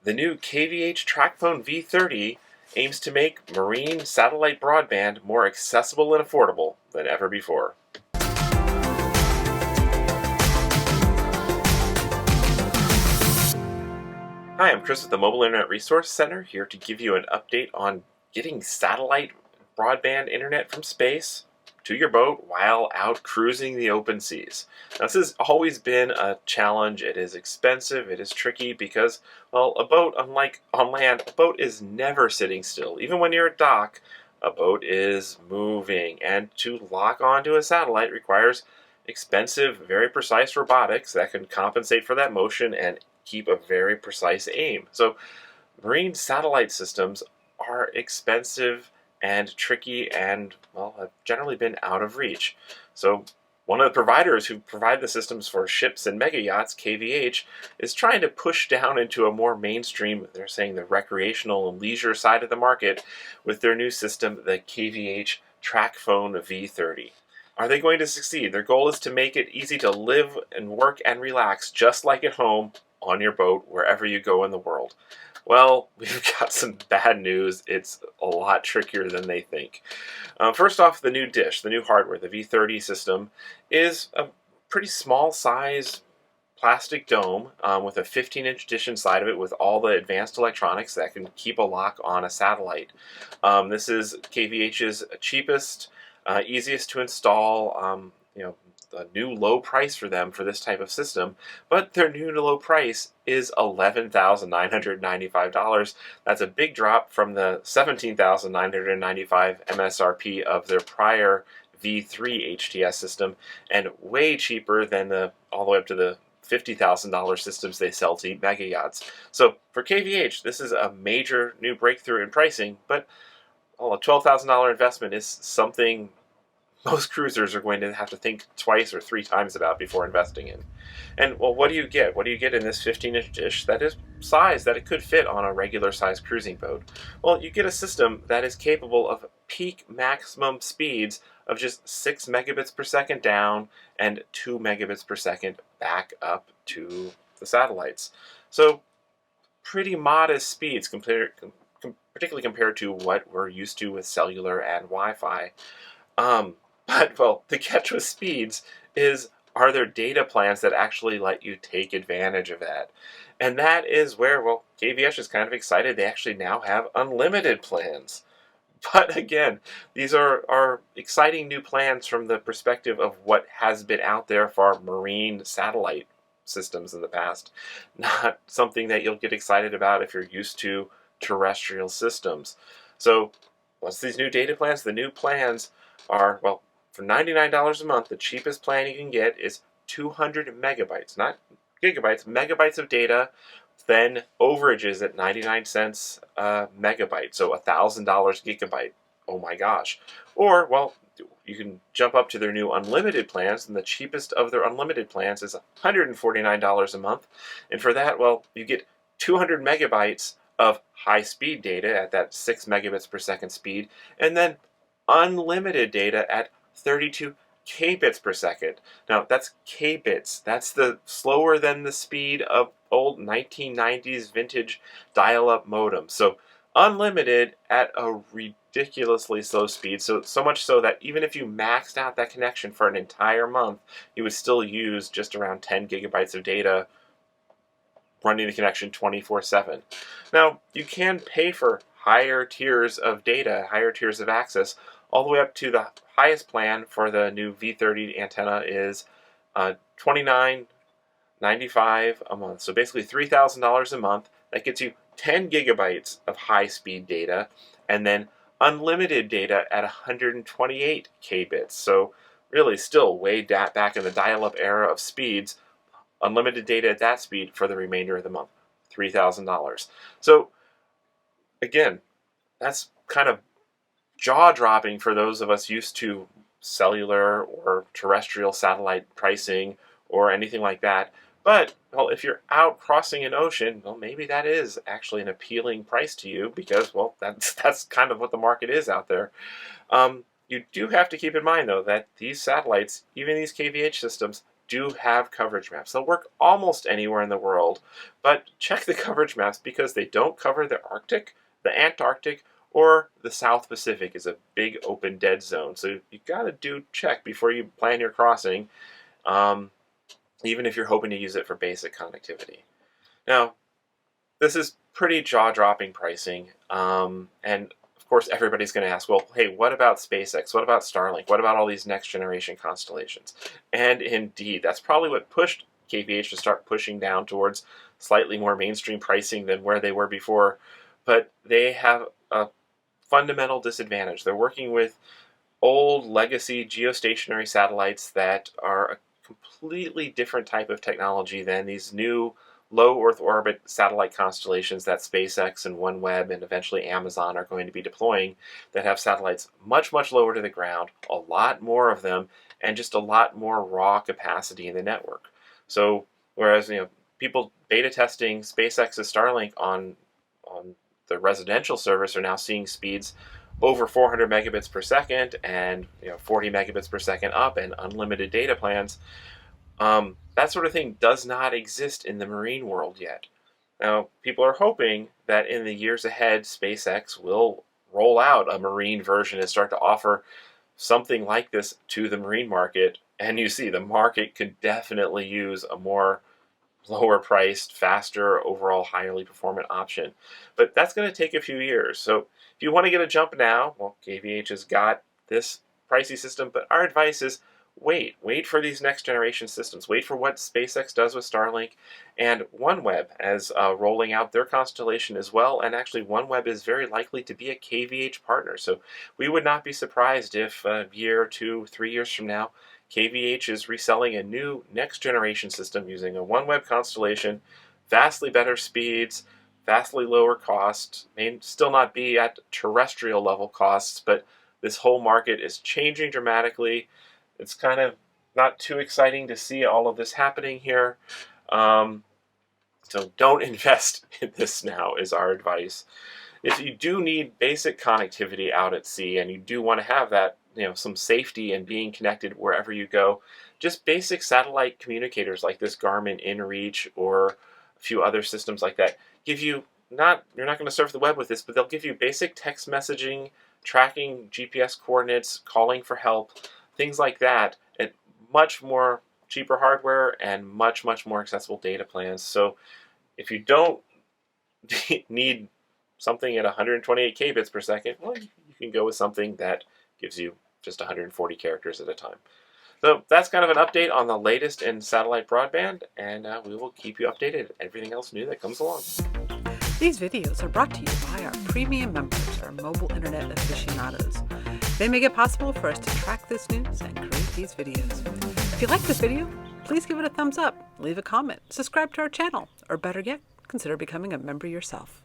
The new KVH TracPhone V30 aims to make marine satellite broadband more accessible and affordable than ever before. Hi, I'm Chris with the Mobile Internet Resource Center, here to give you an update on getting satellite broadband internet from space to your boat while out cruising the open seas. Now, this has always been a challenge. It is expensive, it is tricky because, well, a boat, unlike on land, a boat is never sitting still. Even when you're at dock, a boat is moving, and to lock onto a satellite requires expensive, very precise robotics that can compensate for that motion and keep a very precise aim. So, marine satellite systems are expensive and tricky and, well, have generally been out of reach. So, one of the providers who provide the systems for ships and mega yachts, KVH, is trying to push down into a more mainstream, they're saying the recreational and leisure side of the market, with their new system, the KVH TracPhone V30. Are they going to succeed? Their goal is to make it easy to live and work and relax just like at home, on your boat, wherever you go in the world. Well, we've got some bad news. It's a lot trickier than they think. First off, the new dish, the new hardware, the V30 system, is a pretty small size plastic dome with a 15-inch dish inside of it with all the advanced electronics that can keep a lock on a satellite. This is KVH's cheapest, easiest to install, a new low price for them for this type of system, but their new low price is $11,995. That's a big drop from the $17,995 MSRP of their prior V3 HTS system, and way cheaper than all the way up to the $50,000 systems they sell to mega yachts. So for KVH, this is a major new breakthrough in pricing, but a $12,000 investment is something most cruisers are going to have to think twice or three times about before investing in. And, well, what do you get? What do you get in this 15-inch dish that is size that it could fit on a regular-sized cruising boat? Well, you get a system that is capable of peak maximum speeds of just 6 megabits per second down and 2 megabits per second back up to the satellites. So, pretty modest speeds particularly compared to what we're used to with cellular and Wi-Fi. But, well, the catch with speeds is, are there data plans that actually let you take advantage of that? And that is where, well, KVH is kind of excited. They actually now have unlimited plans. But again, these are exciting new plans from the perspective of what has been out there for marine satellite systems in the past. Not something that you'll get excited about if you're used to terrestrial systems. So, what's these new data plans? The new plans are, well, for $99 a month, the cheapest plan you can get is 200 megabytes, not gigabytes, megabytes of data, then overages at 99 cents a megabyte, so $1,000 gigabyte. Oh my gosh. Or, well, you can jump up to their new unlimited plans, and the cheapest of their unlimited plans is $149 a month. And for that, well, you get 200 megabytes of high-speed data at that 6 megabits per second speed, and then unlimited data at 32 kbits per second. Now, that's kbits. That's the slower than the speed of old 1990s vintage dial-up modem. So unlimited at a ridiculously slow speed. So much so that even if you maxed out that connection for an entire month, you would still use just around 10 gigabytes of data running the connection 24/7. Now, you can pay for higher tiers of data, higher tiers of access, all the way up to the highest plan for the new V30 antenna is $29.95 a month. So basically $3,000 a month. That gets you 10 gigabytes of high-speed data, and then unlimited data at 128 kbits. So really still way back in the dial-up era of speeds, unlimited data at that speed for the remainder of the month, $3,000. So again, that's kind of jaw-dropping for those of us used to cellular or terrestrial satellite pricing or anything like that. But, well, if you're out crossing an ocean, well, maybe that is actually an appealing price to you because, well, that's kind of what the market is out there. You do have to keep in mind, though, that these satellites, even these KVH systems, do have coverage maps. They'll work almost anywhere in the world, but check the coverage maps because they don't cover the Arctic, the Antarctic, or the South Pacific is a big open dead zone. So you got to check before you plan your crossing, even if you're hoping to use it for basic connectivity. Now, this is pretty jaw-dropping pricing, and of course everybody's going to ask, well, hey, what about SpaceX? What about Starlink? What about all these next-generation constellations? And indeed, that's probably what pushed KVH to start pushing down towards slightly more mainstream pricing than where they were before, but they have a fundamental disadvantage. They're working with old legacy geostationary satellites that are a completely different type of technology than these new low Earth orbit satellite constellations that SpaceX and OneWeb and eventually Amazon are going to be deploying, that have satellites much, much lower to the ground, a lot more of them, and just a lot more raw capacity in the network. So whereas people beta testing SpaceX's Starlink on the residential service are now seeing speeds over 400 megabits per second and 40 megabits per second up and unlimited data plans. That sort of thing does not exist in the marine world yet. Now, people are hoping that in the years ahead, SpaceX will roll out a marine version and start to offer something like this to the marine market. And you see, the market could definitely use a more lower priced, faster, overall highly performant option. But that's going to take a few years. So if you want to get a jump now, well, KVH has got this pricey system, but our advice is wait for these next generation systems. Wait for what SpaceX does with Starlink and OneWeb as rolling out their constellation as well. And actually, OneWeb is very likely to be a KVH partner. So we would not be surprised if a year, 2, 3 years from now, KVH is reselling a new next generation system using a OneWeb constellation, vastly better speeds, vastly lower cost, may still not be at terrestrial level costs, but this whole market is changing dramatically. It's kind of not too exciting to see all of this happening here. So don't invest in this now is our advice. If you do need basic connectivity out at sea and you do want to have that, some safety and being connected wherever you go, just basic satellite communicators like this Garmin InReach or a few other systems like that give you you're not going to surf the web with this, but they'll give you basic text messaging, tracking GPS coordinates, calling for help, things like that, at much more cheaper hardware and much, much more accessible data plans. So if you don't need something at 128 bits per second, well, you can go with something that gives you just 140 characters at a time. So that's kind of an update on the latest in satellite broadband, and we will keep you updated on everything else new that comes along. These videos are brought to you by our premium members, our mobile internet aficionados. They make it possible for us to track this news and create these videos. If you like this video, please give it a thumbs up, leave a comment, subscribe to our channel, or better yet, consider becoming a member yourself.